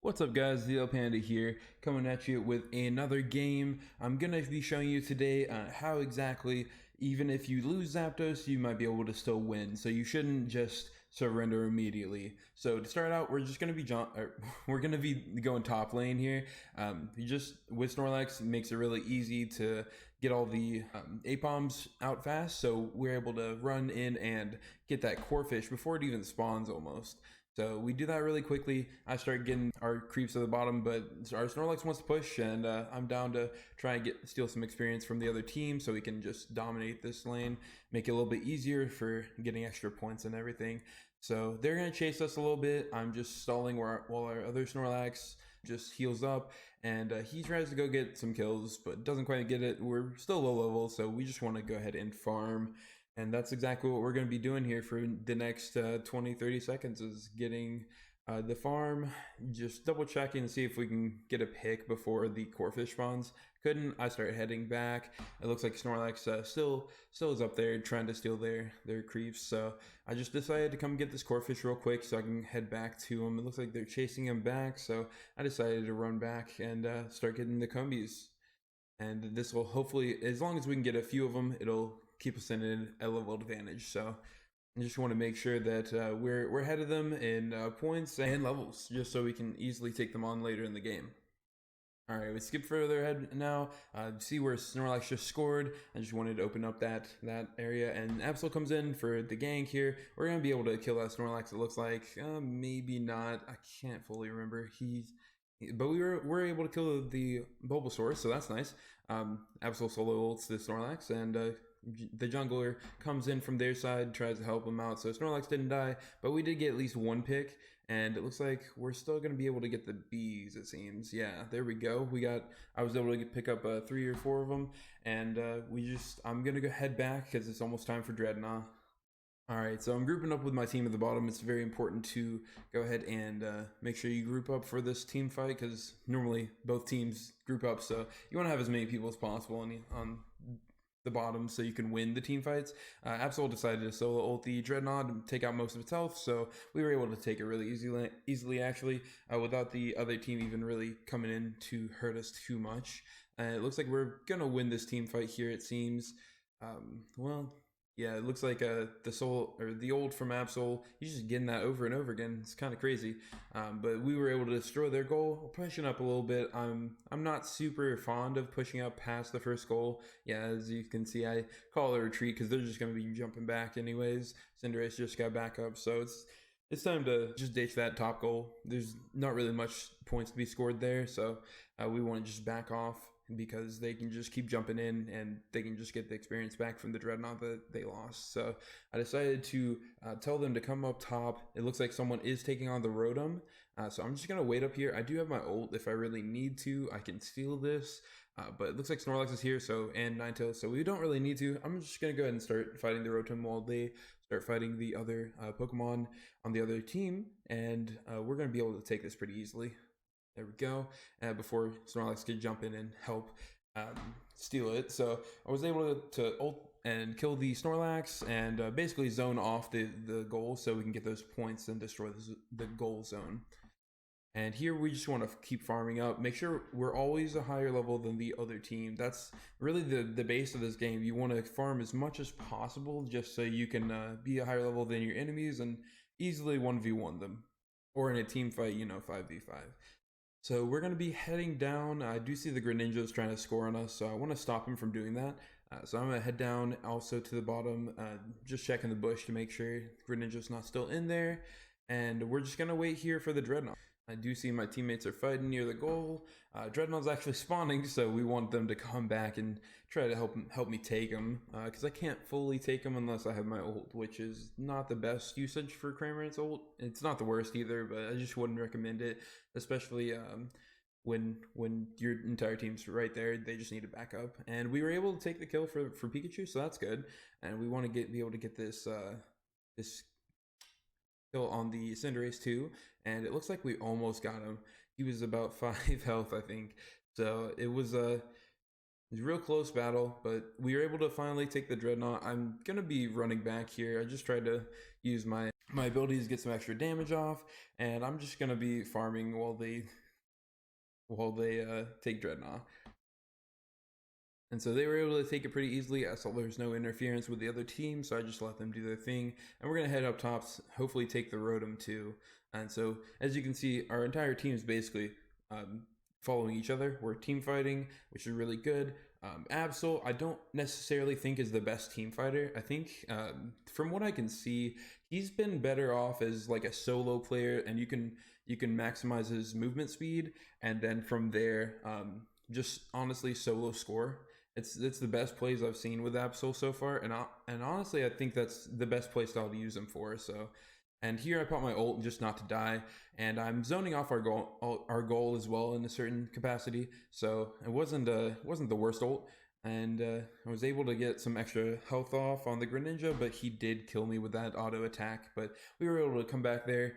What's up guys, the Panda here, coming at you with another game. I'm going to be showing you today how exactly, even if you lose Zapdos, you might be able to still win. So you shouldn't just surrender immediately. So to start out, we're just going to be we're going to be going top lane here. You just, with Snorlax, it makes it really easy to get all the A-bombs out fast. So we're able to run in and get that core fish before it even spawns almost. So we do that really quickly. I start getting our creeps at the bottom, but our Snorlax wants to push, and I'm down to try and steal some experience from the other team so we can just dominate this lane, make it a little bit easier for getting extra points and everything. So they're going to chase us a little bit. I'm just stalling while our other Snorlax just heals up, and he tries to go get some kills, but doesn't quite get it. We're still low level, so we just want to go ahead and farm. And that's exactly what we're going to be doing here for the next 20-30 seconds, is getting the farm, just double checking to see if we can get a pick before the core fish spawns. Couldn't. I start heading back. It looks like Snorlax still is up there trying to steal their creeps. So I just decided to come get this core fish real quick so I can head back to them. It looks like they're chasing him back, so I decided to run back and start getting the combies. And this will hopefully, as long as we can get a few of them, it'll keep us in a level advantage. So I just want to make sure that we're ahead of them in points and levels, just so we can easily take them on later in the game. All right, we skip further ahead now. See where Snorlax just scored. I just wanted to open up that area, and Absol comes in for the gank here. We're gonna be able to kill that Snorlax. It looks like maybe not. I can't fully remember. But we're able to kill the Bulbasaur, so that's nice. Absol solo ults the Snorlax, and the jungler comes in from their side, tries to help him out. So Snorlax didn't die, but we did get at least one pick, and it looks like we're still going to be able to get the bees, it seems. Yeah, there we go. I was able to pick up 3 or 4 of them, and I'm going to go head back because it's almost time for Dreadnought. Alright, so I'm grouping up with my team at the bottom. It's very important to go ahead and make sure you group up for this team fight, because normally both teams group up, so you want to have as many people as possible on the bottom so you can win the team fights. Absol decided to solo ult the Dreadnought and take out most of its health, so we were able to take it really easily actually, without the other team even really coming in to hurt us too much. It looks like we're going to win this team fight here, it seems. Well... yeah, it looks like the old from Absol, he's just getting that over and over again. It's kind of crazy. But we were able to destroy their goal, pushing up a little bit. I'm not super fond of pushing up past the first goal. Yeah, as you can see, I call it a retreat because they're just going to be jumping back anyways. Cinderace just got back up, so it's time to just ditch that top goal. There's not really much points to be scored there, so we want to just back off, because they can just keep jumping in and they can just get the experience back from the Dreadnought that they lost. So I decided to tell them to come up top. It looks like someone is taking on the Rotom, so I'm just going to wait up here. I do have my ult. If I really need to, I can steal this, but it looks like Snorlax is here, and Ninetales, so we don't really need to. I'm just going to go ahead and start fighting the Rotom while they start fighting the other Pokemon on the other team, and we're going to be able to take this pretty easily. There we go. Before Snorlax could jump in and help steal it. So I was able to ult and kill the Snorlax and basically zone off the goal so we can get those points and destroy the goal zone. And here we just want to keep farming up. Make sure we're always a higher level than the other team. That's really the base of this game. You want to farm as much as possible just so you can be a higher level than your enemies and easily 1v1 them. Or in a team fight, 5v5. So we're going to be heading down. I do see the Greninja's trying to score on us, so I want to stop him from doing that. So I'm going to head down also to the bottom, just checking the bush to make sure Greninja's not still in there. And we're just going to wait here for the Dreadnought. I do see my teammates are fighting near the goal. Dreadnought's actually spawning, so we want them to come back and try to help me take him, because I can't fully take him unless I have my ult, which is not the best usage for Cramorant's ult. It's not the worst either, but I just wouldn't recommend it, especially when your entire team's right there. They just need to back up, and we were able to take the kill for Pikachu, so that's good. And we want to be able to get this kill on the Cinderace too, and it looks like we almost got him. He was about 5 health, I think. So it was a real close battle, but we were able to finally take the Dreadnought. I'm gonna be running back here. I just tried to use my my abilities get some extra damage off, and I'm just gonna be farming while they take Dreadnought. And so they were able to take it pretty easily. I saw there's no interference with the other team, so I just let them do their thing. And we're gonna head up tops, hopefully take the Rotom too. And so as you can see, our entire team is basically following each other. We're team fighting, which is really good. Absol, I don't necessarily think is the best team fighter. I think from what I can see, he's been better off as like a solo player, and you can maximize his movement speed, and then from there, just honestly solo score. It's the best plays I've seen with Absol so far, and honestly, I think that's the best play style to use him for. So. And here I pop my ult just not to die, and I'm zoning off our goal as well in a certain capacity. So it wasn't the worst ult, and I was able to get some extra health off on the Greninja, but he did kill me with that auto attack. But we were able to come back there.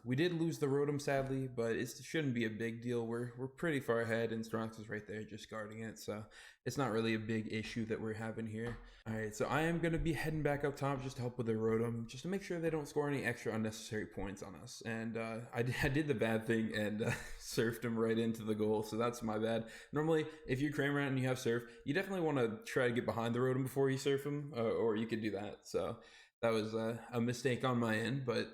We did lose the Rotom sadly, but it shouldn't be a big deal. We're pretty far ahead, and Snorlax is right there just guarding it, so it's not really a big issue that we're having here. Alright, so I am going to be heading back up top just to help with the Rotom, just to make sure they don't score any extra unnecessary points on us. And I did the bad thing and surfed him right into the goal, so that's my bad. Normally, if you're Cramorant and you have surf, you definitely want to try to get behind the Rotom before you surf him, or you could do that. So that was a mistake on my end, but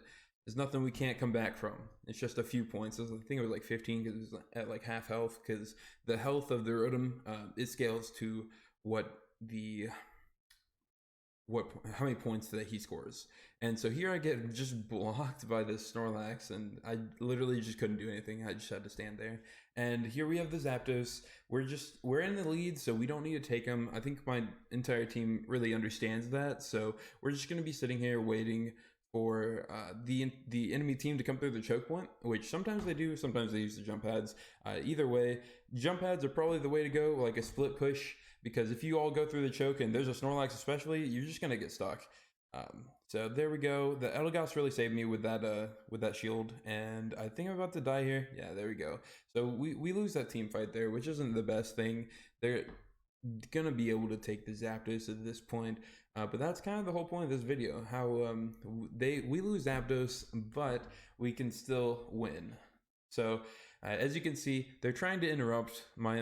there's nothing we can't come back from. It's just a few points. I think it was like 15 because it was at like half health, because the health of the Rotom, it scales to how many points that he scores. And so here I get just blocked by this Snorlax, and I literally just couldn't do anything. I just had to stand there. And here we have the Zapdos. We're in the lead, so we don't need to take him. I think my entire team really understands that. So we're just going to be sitting here waiting for the enemy team to come through the choke point, which sometimes they do, sometimes they use the jump pads. Either way, jump pads are probably the way to go, like a split push, because if you all go through the choke and there's a Snorlax especially, you're just gonna get stuck. So there we go. The Eldegoss really saved me with that shield, and I think I'm about to die here. Yeah, there we go. So we lose that team fight there, which isn't the best thing. They're gonna be able to take the Zapdos at this point, but that's kind of the whole point of this video, how we lose Zapdos, but we can still win. So as you can see, they're trying to interrupt my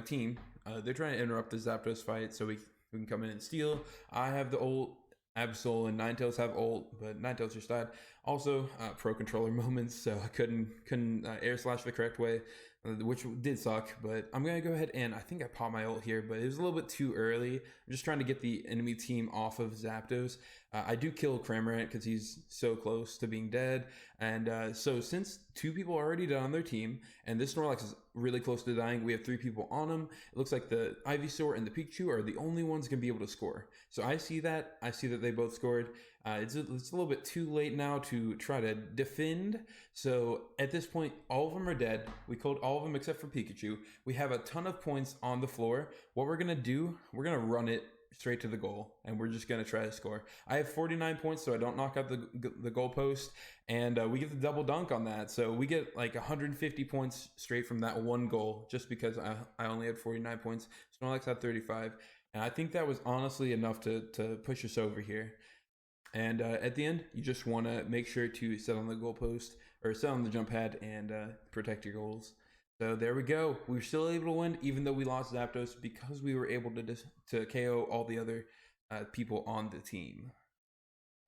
team. They're trying to interrupt the Zapdos fight so we can come in and steal. I have the ult, Absol and Ninetales have ult, but Ninetales just died. Also, pro controller moments, so I couldn't air slash the correct way, which did suck. But I'm gonna go ahead and I think I popped my ult here, but it was a little bit too early. I'm just trying to get the enemy team off of Zapdos. I do kill Cramorant because he's so close to being dead, and so since 2 people are already dead on their team, and this Snorlax is really close to dying, we have 3 people on him. It looks like the Ivysaur and the Pikachu are the only ones going to be able to score. So I see that they both scored. It's a little bit too late now to try to defend. So at this point, all of them are dead. We killed all of them except for Pikachu. We have a ton of points on the floor. What we're going to do, we're going to run it straight to the goal, and we're just going to try to score. I have 49 points, so I don't knock out the goalpost, and we get the double dunk on that. So we get like 150 points straight from that one goal, just because I only had 49 points. Snorlax had 35, and I think that was honestly enough to push us over here. And at the end, you just want to make sure to set on the goalpost, or set on the jump pad, and protect your goals. So there we go. We were still able to win, even though we lost Zapdos, because we were able to KO all the other people on the team.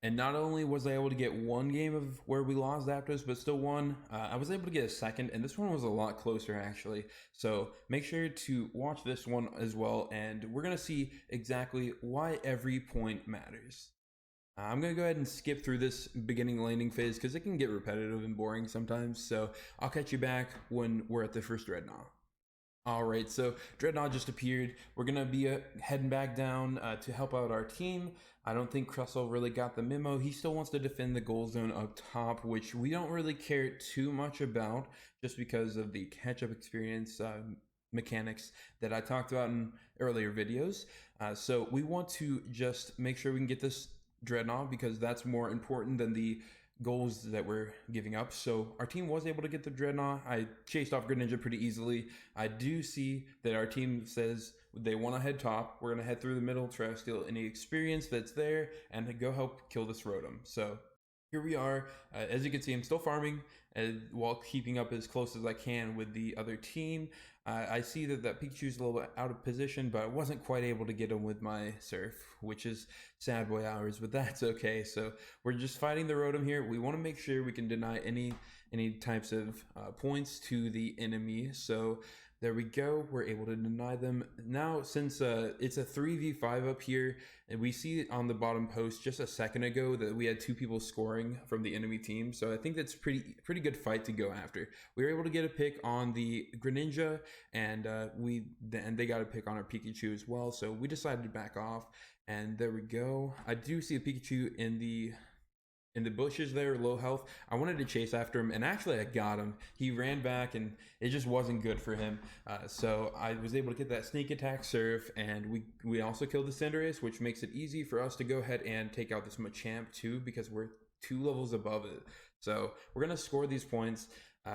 And not only was I able to get one game of where we lost Zapdos, but still won, I was able to get a second, and this one was a lot closer actually. So make sure to watch this one as well, and we're going to see exactly why every point matters. I'm going to go ahead and skip through this beginning laning phase because it can get repetitive and boring sometimes. So I'll catch you back when we're at the first Dreadnought. Alright, so Dreadnought just appeared. We're going to be heading back down to help out our team. I don't think Crustle really got the memo. He still wants to defend the goal zone up top, which we don't really care too much about just because of the catch-up experience mechanics that I talked about in earlier videos. So we want to just make sure we can get this Dreadnought because that's more important than the goals that we're giving up. So our team was able to get the Dreadnought. I chased off Greninja pretty easily. I do see that our team says they want to head top. We're going to head through the middle, try to steal any experience that's there, and go help kill this Rotom. So here we are. As you can see, I'm still farming while keeping up as close as I can with the other team. I see that Pikachu's a little bit out of position, but I wasn't quite able to get him with my Surf, which is sad boy hours, but that's okay. So we're just fighting the Rotom here. We want to make sure we can deny any types of points to the enemy. So there we go. We're able to deny them. Now, since it's a 3v5 up here, and we see it on the bottom post just a second ago that we had 2 people scoring from the enemy team. So I think that's pretty good fight to go after. We were able to get a pick on the Greninja, and they got a pick on our Pikachu as well. So we decided to back off, and there we go. I do see a Pikachu in the bushes there, low health. I wanted to chase after him, and actually I got him. He ran back, and it just wasn't good for him. So I was able to get that sneak attack Surf, and we also killed the Cinderace, which makes it easy for us to go ahead and take out this Machamp too, because we're 2 levels above it. So we're gonna score these points.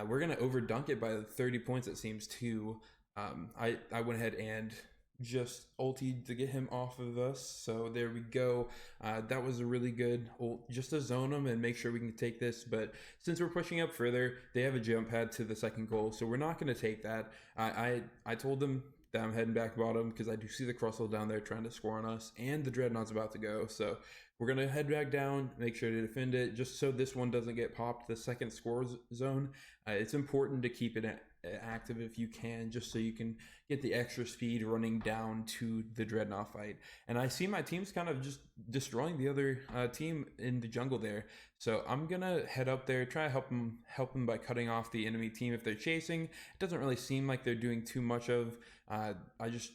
We're gonna overdunk it by 30 points, it seems too. I went ahead and just ultied to get him off of us. So there we go. That was a really good ult, just to zone him and make sure we can take this. But since we're pushing up further, they have a jump pad to the second goal, so we're not going to take that. I told them that I'm heading back bottom because I do see the Crustle down there trying to score on us, and the Dreadnought's about to go. So we're going to head back down, make sure to defend it, just so this one doesn't get popped, the second score zone. It's important to keep it active if you can, just so you can get the extra speed running down to the Dreadnought fight. And I see my team's kind of just destroying the other team in the jungle there. So I'm gonna head up there, try to help them by cutting off the enemy team if they're chasing. It doesn't really seem like they're doing too much of. I just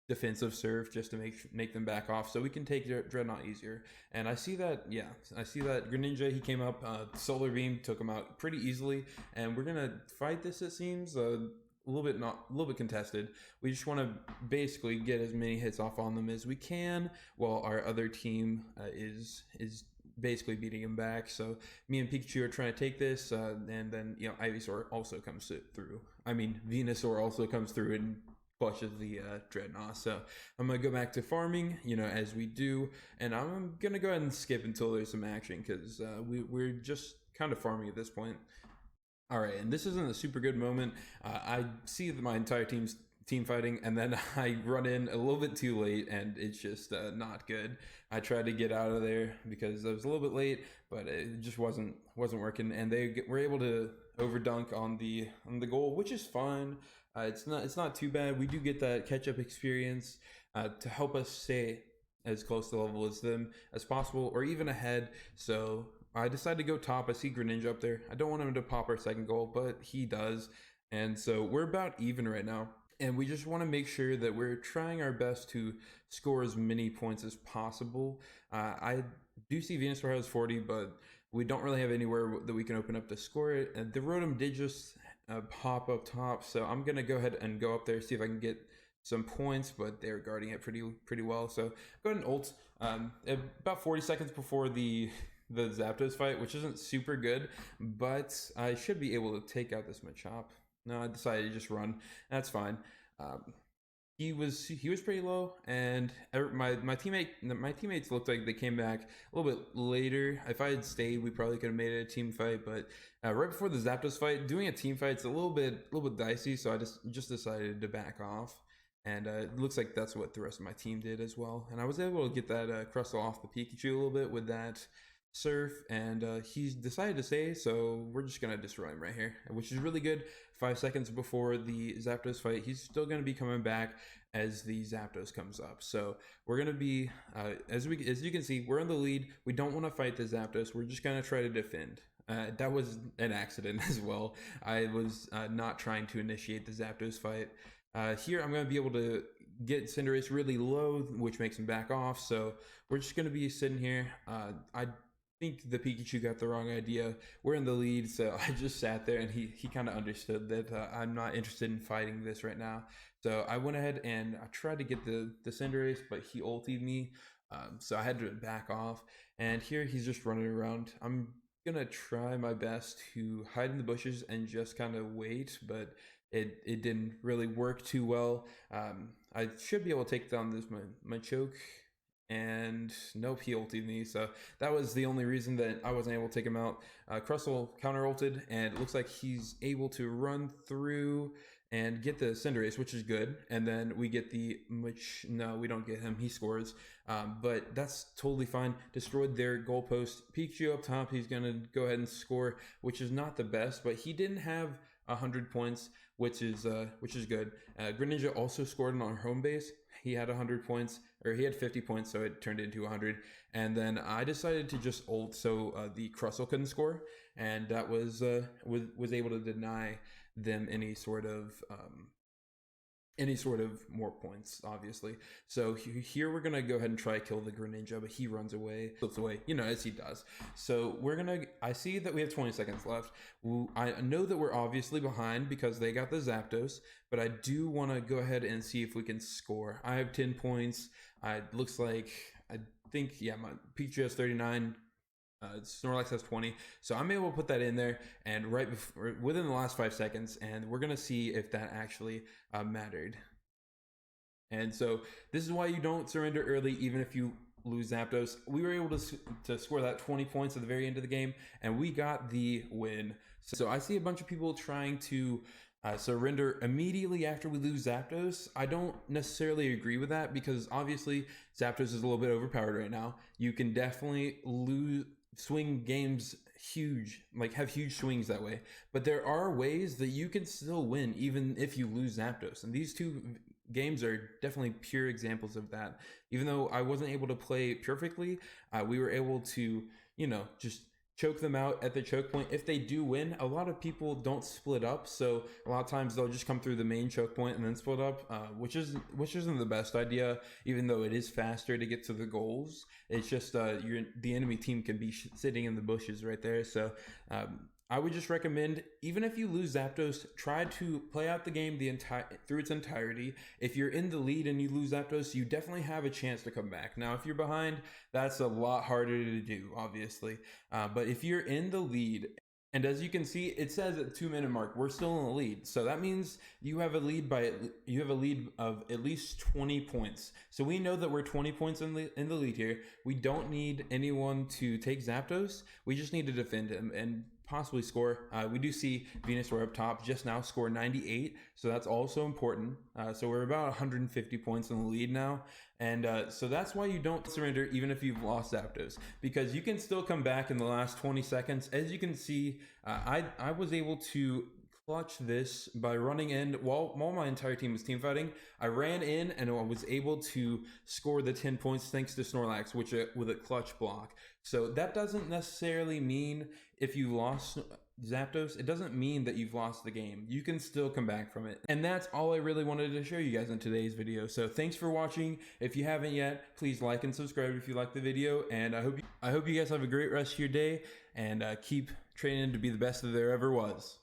defensive serve just to make them back off so we can take Dreadnought easier. And I see that Greninja, he came up, Solar Beam took him out pretty easily, and we're gonna fight this, it seems, a little bit contested. We just want to basically get as many hits off on them as we can while our other team is basically beating him back. So me and Pikachu are trying to take this, and then Ivysaur also comes through. I mean, Venusaur also comes through and flushes the Dreadnought. So I'm gonna go back to farming, as we do, and I'm gonna go ahead and skip until there's some action, because we're just kind of farming at this point. All right, and this isn't a super good moment. I see my entire team fighting, and then I run in a little bit too late, and it's just not good. I tried to get out of there because I was a little bit late, but it just wasn't working, and they were able to overdunk on the goal, which is fine. It's not too bad. We do get that catch-up experience to help us stay as close to level as them as possible, or even ahead. So I decided to go top. I see Greninja up there. I don't want him to pop our second goal, but he does. And so we're about even right now. And we just want to make sure that we're trying our best to score as many points as possible. I do see Venusaur has 40, but we don't really have anywhere that we can open up to score it. And the Rotom did just pop up top, so I'm going to go ahead and go up there, see if I can get some points, but they're guarding it pretty well. So go ahead and ult about 40 seconds before the Zapdos fight, which isn't super good, but I should be able to take out this Machop. No, I decided to just run. That's fine. He was pretty low, and my teammates looked like they came back a little bit later. If I had stayed, we probably could have made it a team fight. But right before the Zapdos fight, doing a team fight's a little bit dicey. So I just decided to back off, and it looks like that's what the rest of my team did as well. And I was able to get that Crustle off the Pikachu a little bit with that Surf, and he's decided to stay, so we're just gonna destroy him right here, which is really good. 5 seconds before the Zapdos fight, he's still gonna be coming back as the Zapdos comes up. So we're gonna be as you can see, we're in the lead. We don't want to fight the Zapdos. We're just gonna try to defend. That was an accident as well. I was not trying to initiate the Zapdos fight. Here I'm gonna be able to get Cinderace really low, which makes him back off. So we're just gonna be sitting here. I think the Pikachu got the wrong idea. We're in the lead, so I just sat there, and he kind of understood that I'm not interested in fighting this right now. So I went ahead and I tried to get the Cinderace, but he ultied me, so I had to back off. And here he's just running around. I'm gonna try my best to hide in the bushes and just kind of wait, but it didn't really work too well. I should be able to take down this Machoke, and nope, he ulted me. So that was the only reason that I wasn't able to take him out. Crustle counter ulted, and it looks like he's able to run through and get the Cinderace, which is good. And then we get which no, we don't get him. He scores, but that's totally fine. Destroyed their goalpost. Pikachu up top. He's gonna go ahead and score, which is not the best, but he didn't have 100 points, which is good. Greninja also scored on our home base. He had 100 points, or he had 50 points, so it turned into 100. And then I decided to just ult so the Crustle couldn't score, and that was able to deny them any sort of more points, obviously. So here we're gonna go ahead and try to kill the Greninja, but he runs away, flips away, you know, as he does. So I see that we have 20 seconds left. I know that we're obviously behind because they got the Zapdos, but I do want to go ahead and see if we can score. I have 10 points. Looks like, I think, yeah, my Pikachu has 39. Snorlax has 20, so I'm able to put that in there, and right before, within the last 5 seconds, and we're gonna see if that actually mattered. And so this is why you don't surrender early, even if you lose Zapdos. We were able to score that 20 points at the very end of the game, and we got the win. So I see a bunch of people trying to surrender immediately after we lose Zapdos. I don't necessarily agree with that, because obviously Zapdos is a little bit overpowered right now. You can definitely swing games huge, like have huge swings that way, but there are ways that you can still win even if you lose Zapdos, and these two games are definitely pure examples of that. Even though I wasn't able to play perfectly, we were able to, you know, just choke them out at the choke point. If they do win, a lot of people don't split up, so a lot of times they'll just come through the main choke point and then split up, which isn't the best idea, even though it is faster to get to the goals. It's just the enemy team can be sitting in the bushes right there. So I would just recommend, even if you lose Zapdos, try to play out the game through its entirety. If you're in the lead and you lose Zapdos, you definitely have a chance to come back. Now, if you're behind, that's a lot harder to do, obviously. But if you're in the lead, and as you can see, it says at the 2-minute mark, we're still in the lead. So that means you have a lead of at least 20 points. So we know that we're 20 points in the lead here. We don't need anyone to take Zapdos. We just need to defend him and possibly score. We do see Venusaur up top just now score 98, so that's also important. So we're about 150 points in the lead now, and so that's why you don't surrender even if you've lost Zapdos, because you can still come back in the last 20 seconds. As you can see, I was able to clutch this by running in while my entire team was team fighting. I ran in and I was able to score the 10 points thanks to Snorlax, with a clutch block. So that doesn't necessarily mean if you lost Zapdos, it doesn't mean that you've lost the game. You can still come back from it. And that's all I really wanted to show you guys in today's video. So thanks for watching. If you haven't yet, please like and subscribe if you liked the video. And I hope you guys have a great rest of your day, and keep training to be the best that there ever was.